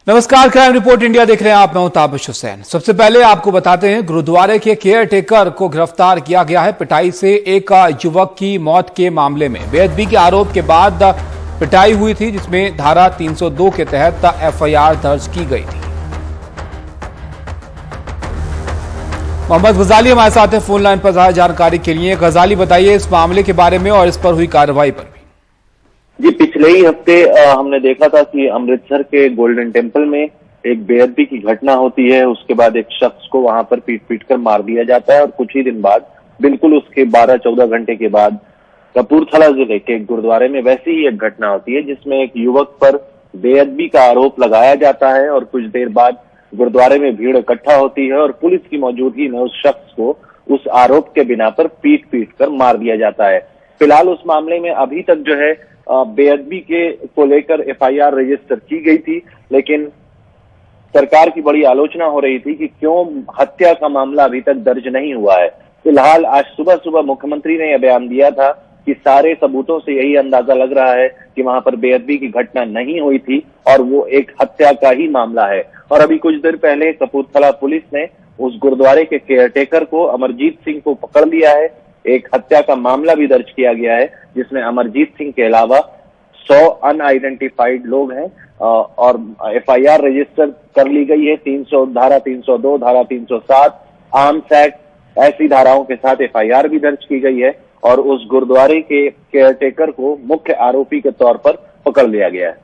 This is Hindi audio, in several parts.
नमस्कार, क्राइम रिपोर्ट इंडिया देख रहे हैं आप। मैं हूं ताबिश हुसैन। सबसे पहले आपको बताते हैं, गुरुद्वारे के केयर टेकर को गिरफ्तार किया गया है पिटाई से एक युवक की मौत के मामले में। बेअदबी के आरोप के बाद पिटाई हुई थी, जिसमें धारा 302 के तहत एफआईआर दर्ज की गई थी। मोहम्मद गजाली हमारे साथ है फोन लाइन पर जानकारी के लिए। गजाली, बताइए इस मामले के बारे में और इस पर हुई कार्रवाई पर भी। जी, पिछले ही हफ्ते हमने देखा था कि अमृतसर के गोल्डन टेम्पल में एक बेअदबी की घटना होती है। उसके बाद एक शख्स को वहां पर पीट कर मार दिया जाता है और कुछ ही दिन बाद, बिल्कुल उसके 12-14 घंटे के बाद, कपूरथला जिले के गुरुद्वारे में वैसी ही एक घटना होती है जिसमें एक युवक पर बेअदबी का आरोप लगाया जाता है और कुछ देर बाद गुरुद्वारे में भीड़ इकट्ठा होती है और पुलिस की मौजूदगी में उस शख्स को उस आरोप के बिना पर पीट कर मार दिया जाता है। फिलहाल उस मामले में अभी तक जो है बेअदबी को लेकर एफआईआर रजिस्टर की गई थी, लेकिन सरकार की बड़ी आलोचना हो रही थी कि क्यों हत्या का मामला अभी तक दर्ज नहीं हुआ है। फिलहाल आज सुबह मुख्यमंत्री ने यह बयान दिया था कि सारे सबूतों से यही अंदाजा लग रहा है कि वहां पर बेअदबी की घटना नहीं हुई थी और वो एक हत्या का ही मामला है। और अभी कुछ देर पहले कपूरथला पुलिस ने उस गुरुद्वारे के केयरटेकर को, अमरजीत सिंह को पकड़ लिया है। एक हत्या का मामला भी दर्ज किया गया है जिसमें अमरजीत सिंह के अलावा 100 अनआइडेंटिफाइड लोग हैं और एफआईआर रजिस्टर कर ली गई है। धारा 302, धारा 307, आर्म्स एक्ट, ऐसी धाराओं के साथ एफआईआर भी दर्ज की गई है और उस गुरुद्वारे के केयरटेकर को मुख्य आरोपी के तौर पर पकड़ लिया गया है।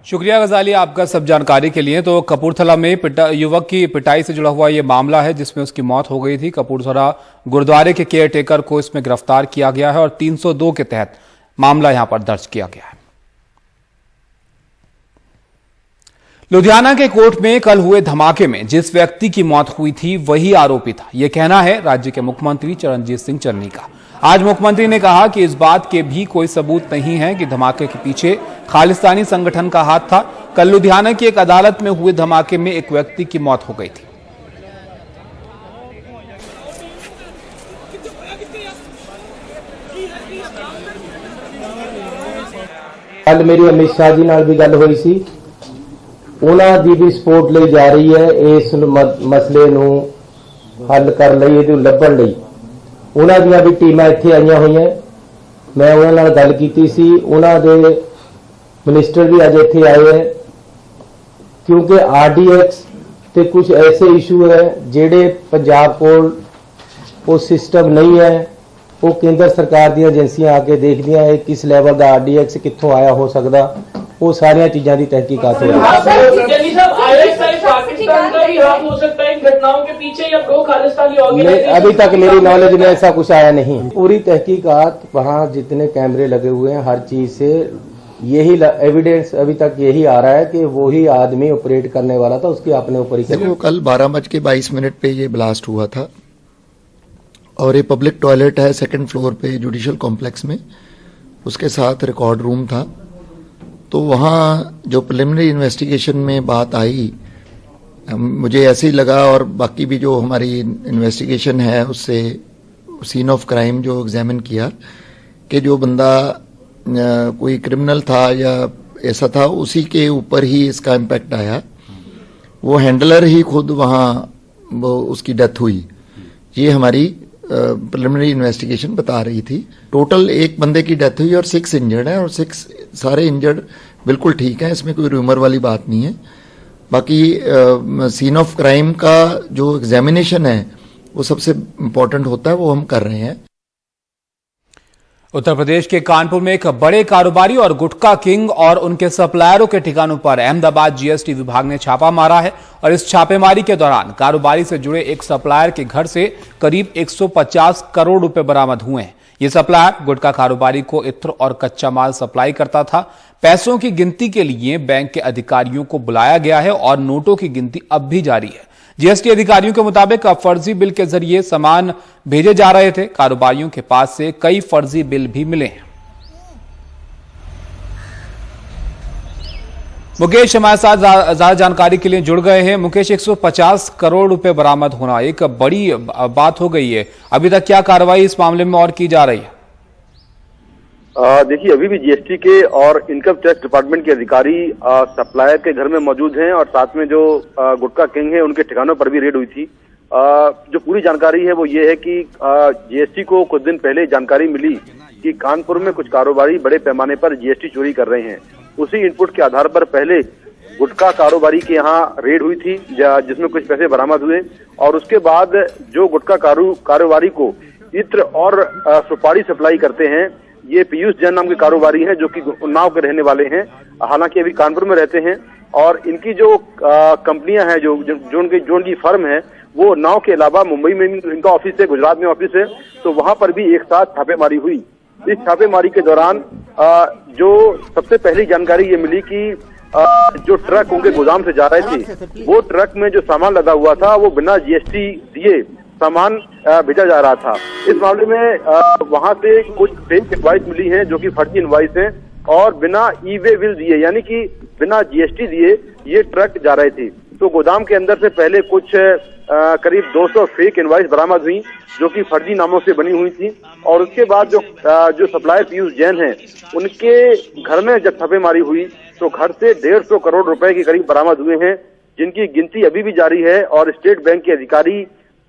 शुक्रिया गजाली आपका सब जानकारी के लिए। तो कपूरथला में युवक की पिटाई से जुड़ा हुआ ये मामला है जिसमें उसकी मौत हो गई थी। कपूरथला गुरुद्वारे के केयरटेकर को इसमें गिरफ्तार किया गया है और 302 के तहत मामला यहां पर दर्ज किया गया है। लुधियाना के कोर्ट में कल हुए धमाके में जिस व्यक्ति की मौत हुई थी वही आरोपी था, यह कहना है राज्य के मुख्यमंत्री चरणजीत सिंह चन्नी का। आज मुख्यमंत्री ने कहा कि इस बात के भी कोई सबूत नहीं है कि धमाके के पीछे खालिस्तानी संगठन का हाथ था। कल लुधियाना की एक अदालत में हुए धमाके में एक व्यक्ति की मौत हो गई थी। कल मेरी अमित शाह जी नाल भी गल हुई सी, उन्हां दी भी सपोर्ट लई जा रही है इस मसले नूं हल कर लई, इहदे लभण लई उन्हां दीयां भी टीमां इत्थे आईयां होईयां। मैं उन्हां नाल गल कीती सी, उन्हां दे मिनिस्टर भी अज इत्थे आए हैं क्योंकि आरडीएक्स ते कुछ ऐसे इशू है जिहड़े पंजाब कोल वो सिस्टम नहीं है। वो केंद्र सरकार दी एजेंसियां आके देखदियां है किस लैवल का आरडीएक्स कित्थों आया हो सकदा, वो सारिया चीज़ों की तहकीकात हो रही है। अभी तक मेरी नॉलेज में ऐसा कुछ आया नहीं। पूरी तहकीकात, वहाँ जितने कैमरे लगे हुए हैं, हर चीज से यही एविडेंस अभी तक यही आ रहा है कि वही आदमी ऑपरेट करने वाला था, उसके अपने ऊपर ही। देखो, कल 12:22 पे ये ब्लास्ट हुआ था और ये पब्लिक टॉयलेट है 2nd फ्लोर पे जुडिशियल कॉम्प्लेक्स में, उसके साथ रिकॉर्ड रूम था। तो वहाँ जो प्रिलिमिनरी इन्वेस्टिगेशन में बात आई, मुझे ऐसे ही लगा और बाकी भी जो हमारी इन्वेस्टिगेशन है उससे सीन ऑफ क्राइम जो एग्जामिन किया कि जो बंदा कोई क्रिमिनल था या ऐसा था, उसी के ऊपर ही इसका इम्पैक्ट आया। वो हैंडलर ही खुद वहाँ उसकी डेथ हुई, ये हमारी प्रिलिमिनरी इन्वेस्टिगेशन बता रही थी। टोटल एक बंदे की डेथ हुई और 6 इंजर्ड हैं और 6 सारे इंजर्ड बिल्कुल ठीक हैं, इसमें कोई रूमर वाली बात नहीं है। बाकी सीन ऑफ क्राइम का जो एग्जामिनेशन है वो सबसे इम्पोर्टेंट होता है, वो हम कर रहे हैं। उत्तर प्रदेश के कानपुर में एक बड़े कारोबारी और गुटखा किंग और उनके सप्लायरों के ठिकानों पर अहमदाबाद जीएसटी विभाग ने छापा मारा है और इस छापेमारी के दौरान कारोबारी से जुड़े एक सप्लायर के घर से करीब 150 करोड़ रुपए बरामद हुए हैं। ये सप्लायर गुटखा कारोबारी को इत्र और कच्चा माल सप्लाई करता था। पैसों की गिनती के लिए बैंक के अधिकारियों को बुलाया गया है और नोटों की गिनती अब भी जारी है। जीएसटी अधिकारियों के मुताबिक अब फर्जी बिल के जरिए सामान भेजे जा रहे थे। कारोबारियों के पास से कई फर्जी बिल भी मिले हैं। मुकेश हमारे साथ ज्यादा जानकारी के लिए जुड़ गए हैं। मुकेश, 150 करोड़ रुपए बरामद होना एक बड़ी बात हो गई है। अभी तक क्या कार्रवाई इस मामले में और की जा रही है? देखिए, अभी भी जीएसटी के और इनकम टैक्स डिपार्टमेंट के अधिकारी सप्लायर के घर में मौजूद हैं और साथ में जो गुटखा किंग है उनके ठिकानों पर भी रेड हुई थी। जो पूरी जानकारी है वो ये है कि जीएसटी को कुछ दिन पहले जानकारी मिली कि कानपुर में कुछ कारोबारी बड़े पैमाने पर जीएसटी चोरी कर रहे हैं। उसी इनपुट के आधार पर पहले गुटखा कारोबारी के यहाँ रेड हुई थी जिसमें कुछ पैसे बरामद हुए और उसके बाद जो गुटखा कारोबारी को इत्र और सुपारी सप्लाई करते हैं, ये पीयूष जैन नाम के कारोबारी हैं जो कि उन्नाव के रहने वाले हैं, हालांकि अभी कानपुर में रहते हैं। और इनकी जो कंपनियां हैं, जो उनकी फर्म है, वो उन्नाव के अलावा मुंबई में इनका ऑफिस है, गुजरात में ऑफिस है, तो वहां पर भी एक साथ छापेमारी हुई। इस छापेमारी के दौरान जो सबसे पहली जानकारी ये मिली कि जो ट्रक उनके गोदाम से जा रहे थे, वो ट्रक में जो सामान लगा हुआ था वो बिना जीएसटी दिए सामान भेजा जा रहा था। इस मामले में वहां से कुछ फेक इनवॉइस मिली हैं जो कि फर्जी इनवॉइस हैं और बिना ई-वे बिल दिए यानी कि बिना जीएसटी दिए ये ट्रक जा रहे थे। तो गोदाम के अंदर से पहले कुछ करीब 200 फेक इनवॉइस बरामद हुई जो कि फर्जी नामों से बनी हुई थी और उसके बाद जो सप्लायर पीयूष जैन हैं उनके घर में जब छापेमारी हुई तो घर से 150 करोड़ रुपए के करीब बरामद हुए हैं, जिनकी गिनती अभी भी जारी है और स्टेट बैंक के अधिकारी,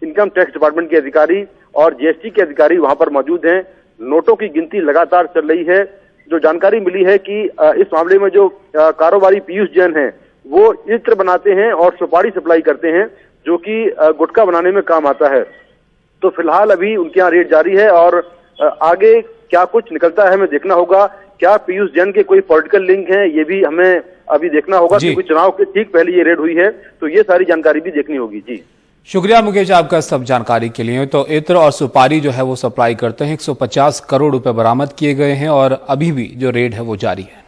इनकम टैक्स डिपार्टमेंट के अधिकारी और जीएसटी के अधिकारी वहां पर मौजूद हैं। नोटों की गिनती लगातार चल रही है। जो जानकारी मिली है कि इस मामले में जो कारोबारी पीयूष जैन हैं वो इत्र बनाते हैं और सुपारी सप्लाई करते हैं जो कि गुटखा बनाने में काम आता है। तो फिलहाल अभी उनके यहाँ रेड जारी है और आगे क्या कुछ निकलता है हमें देखना होगा। क्या पीयूष जैन के कोई पॉलिटिकल लिंक है ये भी हमें अभी देखना होगा, क्योंकि चुनाव के ठीक पहले ये रेड हुई है, तो ये सारी जानकारी भी देखनी होगी। जी शुक्रिया मुकेश आपका सब जानकारी के लिए। तो इत्र और सुपारी जो है वो सप्लाई करते हैं। 150 करोड़ रुपए बरामद किए गए हैं और अभी भी जो रेड है वो जारी है।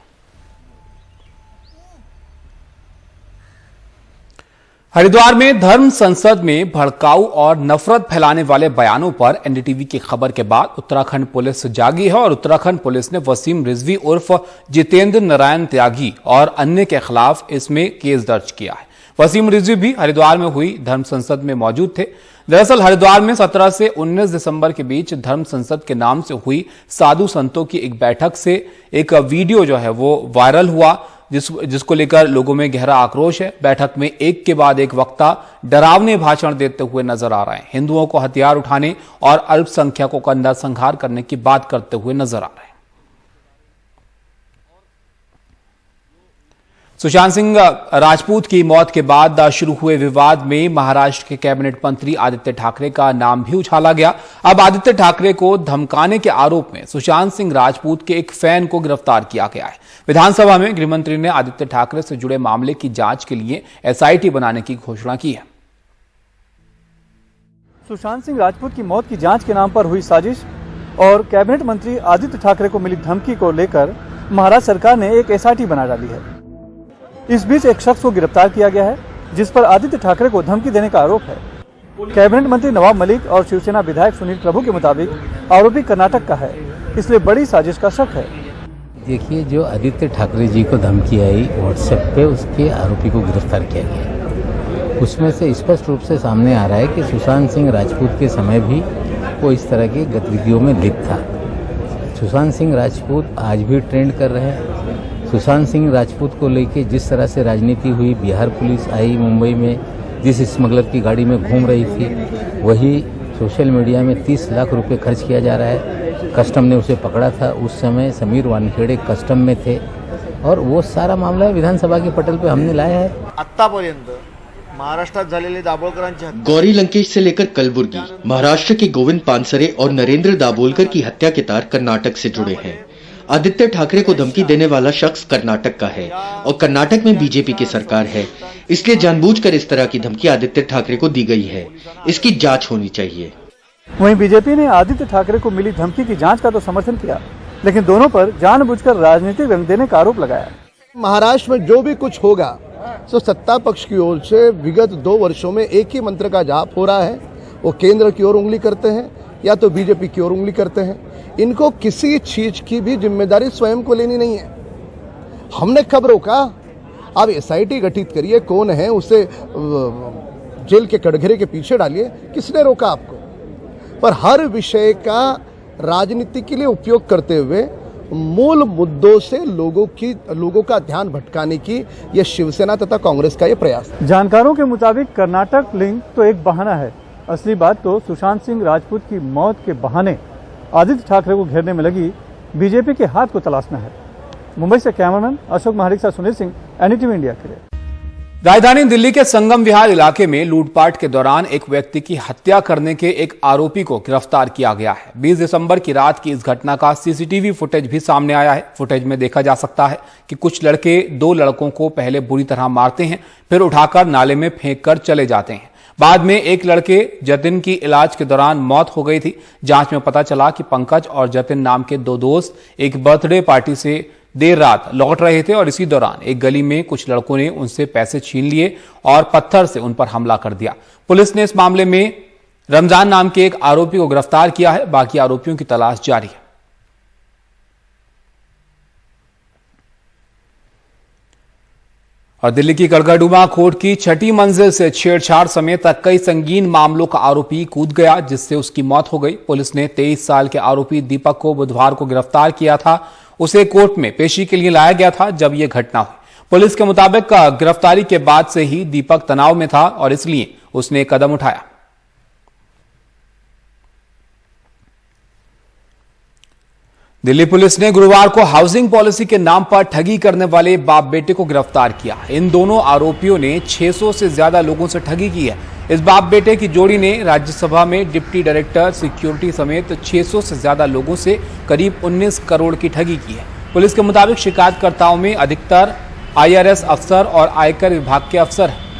हरिद्वार में धर्म संसद में भड़काऊ और नफरत फैलाने वाले बयानों पर एनडीटीवी की खबर के बाद उत्तराखंड पुलिस जागी है और उत्तराखंड पुलिस ने वसीम रिजवी उर्फ जितेंद्र नारायण त्यागी और अन्य के खिलाफ इसमें केस दर्ज किया है। वसीम रिजवी भी हरिद्वार में हुई धर्म संसद में मौजूद थे। दरअसल हरिद्वार में 17 से 19 दिसंबर के बीच धर्म संसद के नाम से हुई साधु संतों की एक बैठक से एक वीडियो जो है वो वायरल हुआ, जिसको लेकर लोगों में गहरा आक्रोश है। बैठक में एक के बाद एक वक्ता डरावने भाषण देते हुए नजर आ रहे हैं। हिंदुओं को हथियार उठाने और अल्पसंख्यकों का नरसंहार करने की बात करते हुए नजर आ रहे हैं। सुशांत सिंह राजपूत की मौत के बाद शुरू हुए विवाद में महाराष्ट्र के कैबिनेट मंत्री आदित्य ठाकरे का नाम भी उछाला गया। अब आदित्य ठाकरे को धमकाने के आरोप में सुशांत सिंह राजपूत के एक फैन को गिरफ्तार किया गया है। विधानसभा में गृहमंत्री ने आदित्य ठाकरे से जुड़े मामले की जांच के लिए एसआईटी बनाने की घोषणा की है। सुशांत सिंह राजपूत की मौत की जांच के नाम पर हुई साजिश और कैबिनेट मंत्री आदित्य ठाकरे को मिली धमकी को लेकर महाराष्ट्र सरकार ने एक एसआईटी बना डाली है। इस बीच एक शख्स को गिरफ्तार किया गया है जिस पर आदित्य ठाकरे को धमकी देने का आरोप है। कैबिनेट मंत्री नवाब मलिक और शिवसेना विधायक सुनील प्रभु के मुताबिक आरोपी कर्नाटक का है, इसलिए बड़ी साजिश का शक है। देखिए, जो आदित्य ठाकरे जी को धमकी आई व्हाट्सएप पे, उसके आरोपी को गिरफ्तार किया गया। उसमें से स्पष्ट रूप से सामने आ रहा है कि सुशांत सिंह राजपूत के समय भी वो इस तरह की गतिविधियों में लिप्त था। सुशांत सिंह राजपूत आज भी ट्रेंड कर रहे हैं। सुशांत सिंह राजपूत को लेके जिस तरह से राजनीति हुई, बिहार पुलिस आई मुंबई में जिस स्मगलर की गाड़ी में घूम रही थी, वही सोशल मीडिया में 30 लाख रुपए खर्च किया जा रहा है। कस्टम ने उसे पकड़ा था, उस समय समीर वानखेड़े कस्टम में थे और वो सारा मामला विधानसभा के पटल पे हमने लाया है। आतापर्यंत महाराष्ट्रात झालेले दाभोळकरांची हत्या, गौरी लंकेश से लेकर कलबुर्गी, महाराष्ट्र के गोविंद पानसरे और नरेंद्र दाभोलकर की हत्या के तार कर्नाटक से जुड़े हैं। आदित्य ठाकरे को धमकी देने वाला शख्स कर्नाटक का है और कर्नाटक में बीजेपी की सरकार है, इसलिए जानबूझकर इस तरह की धमकी आदित्य ठाकरे को दी गई है। इसकी जांच होनी चाहिए। वहीं बीजेपी ने आदित्य ठाकरे को मिली धमकी की जांच का तो समर्थन किया, लेकिन दोनों पर जानबूझकर राजनीतिक रंग देने का आरोप लगाया। महाराष्ट्र में जो भी कुछ होगा तो सत्ता पक्ष की ओर से विगत 2 वर्षों में एक ही मंत्र का जाप हो रहा है। वो केंद्र की ओर उंगली करते हैं या तो बीजेपी की ओर उंगली करते हैं। इनको किसी चीज की भी जिम्मेदारी स्वयं को लेनी नहीं है। हमने कब रोका? आप एसआईटी गठित करिए, कौन है उसे जेल के कटघरे के पीछे डालिए, किसने रोका आपको? पर हर विषय का राजनीति के लिए उपयोग करते हुए मूल मुद्दों से लोगों का ध्यान भटकाने की यह शिवसेना तथा कांग्रेस का यह प्रयास है। जानकारों के मुताबिक कर्नाटक लिंक तो एक बहाना है, असली बात तो सुशांत सिंह राजपूत की मौत के बहाने आदित्य ठाकरे को घेरने में लगी बीजेपी के हाथ को तलाशना है। मुंबई से कैमरामैन अशोक महाडिक से सुनील सिंह, एनडीटीवी इंडिया के लिए। राजधानी दिल्ली के संगम विहार इलाके में लूटपाट के दौरान एक व्यक्ति की हत्या करने के एक आरोपी को गिरफ्तार किया गया है। 20 दिसंबर की रात की इस घटना का सीसीटीवी फुटेज भी सामने आया है। फुटेज में देखा जा सकता है कि कुछ लड़के 2 लड़कों को पहले बुरी तरह मारते हैं, फिर उठाकर नाले में फेंक कर चले जाते हैं। बाद में एक लड़के जतिन की इलाज के दौरान मौत हो गई थी। जांच में पता चला कि पंकज और जतिन नाम के 2 दोस्त एक बर्थडे पार्टी से देर रात लौट रहे थे और इसी दौरान एक गली में कुछ लड़कों ने उनसे पैसे छीन लिए और पत्थर से उन पर हमला कर दिया। पुलिस ने इस मामले में रमजान नाम के एक आरोपी को गिरफ्तार किया है। बाकी आरोपियों की तलाश जारी है। और दिल्ली की कड़कड़डूमा कोर्ट की 6ठी मंजिल से छेड़छाड़ समेत कई संगीन मामलों का आरोपी कूद गया, जिससे उसकी मौत हो गई। पुलिस ने 23 साल के आरोपी दीपक को बुधवार को गिरफ्तार किया था। उसे कोर्ट में पेशी के लिए लाया गया था जब यह घटना हुई। पुलिस के मुताबिक गिरफ्तारी के बाद से ही दीपक तनाव में था और इसलिए उसने कदम उठाया। दिल्ली पुलिस ने गुरुवार को हाउसिंग पॉलिसी के नाम पर ठगी करने वाले बाप बेटे को गिरफ्तार किया। इन दोनों आरोपियों ने 600 से ज्यादा लोगों से ठगी की है। इस बाप बेटे की जोड़ी ने राज्यसभा में डिप्टी डायरेक्टर सिक्योरिटी समेत 600 से ज्यादा लोगों से करीब 19 करोड़ की ठगी की है। पुलिस के मुताबिक शिकायतकर्ताओं में अधिकतर IRS अफसर और आयकर विभाग के अफसर हैं।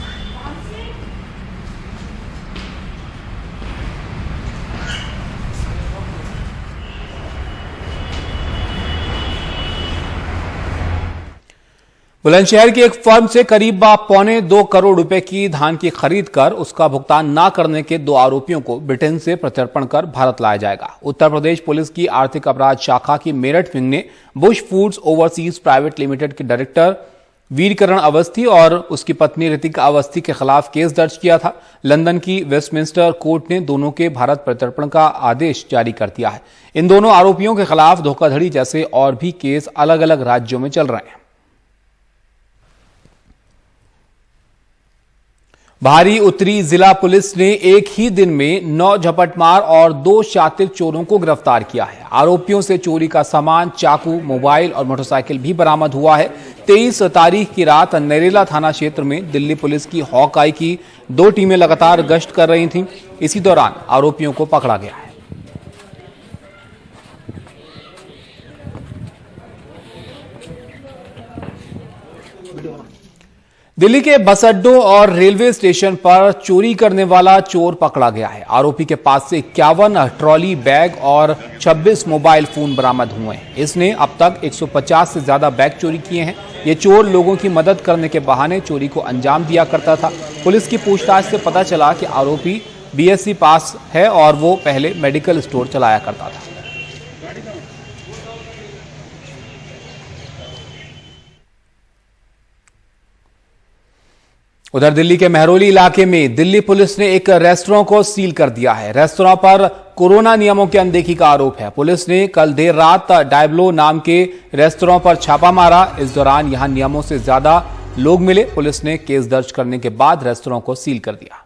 बुलंदशहर की एक फर्म से करीब 1.25 करोड़ रुपए की धान की खरीद कर उसका भुगतान न करने के 2 आरोपियों को ब्रिटेन से प्रत्यर्पण कर भारत लाया जाएगा। उत्तर प्रदेश पुलिस की आर्थिक अपराध शाखा की मेरठ विंग ने Bush foods overseas private limited के डायरेक्टर वीरकरण अवस्थी और उसकी पत्नी ऋतिका अवस्थी के खिलाफ केस दर्ज किया था। लंदन की वेस्टमिंस्टर कोर्ट ने दोनों के भारत प्रत्यर्पण का आदेश जारी कर दिया है। इन दोनों आरोपियों के खिलाफ धोखाधड़ी जैसे और भी केस अलग अलग राज्यों में चल रहे हैं। भारी उत्तरी जिला पुलिस ने एक ही दिन में 9 झपटमार और 2 शातिर चोरों को गिरफ्तार किया है। आरोपियों से चोरी का सामान, चाकू, मोबाइल और मोटरसाइकिल भी बरामद हुआ है। 23 तारीख की रात नरेला थाना क्षेत्र में दिल्ली पुलिस की हॉकाई की 2 टीमें लगातार गश्त कर रही थीं। इसी दौरान आरोपियों को पकड़ा गया है। दिल्ली के बस अड्डों और रेलवे स्टेशन पर चोरी करने वाला चोर पकड़ा गया है। आरोपी के पास से 51 ट्रॉली बैग और 26 मोबाइल फोन बरामद हुए हैं। इसने अब तक 150 से ज्यादा बैग चोरी किए हैं। ये चोर लोगों की मदद करने के बहाने चोरी को अंजाम दिया करता था। पुलिस की पूछताछ से पता चला कि आरोपी BSc पास है और वो पहले मेडिकल स्टोर चलाया करता था। उधर दिल्ली के मेहरौली इलाके में दिल्ली पुलिस ने एक रेस्टोरेंट को सील कर दिया है। रेस्टोरेंट पर कोरोना नियमों की अनदेखी का आरोप है। पुलिस ने कल देर रात डायब्लो नाम के रेस्टोरेंट पर छापा मारा। इस दौरान यहां नियमों से ज्यादा लोग मिले। पुलिस ने केस दर्ज करने के बाद रेस्टोरेंट को सील कर दिया।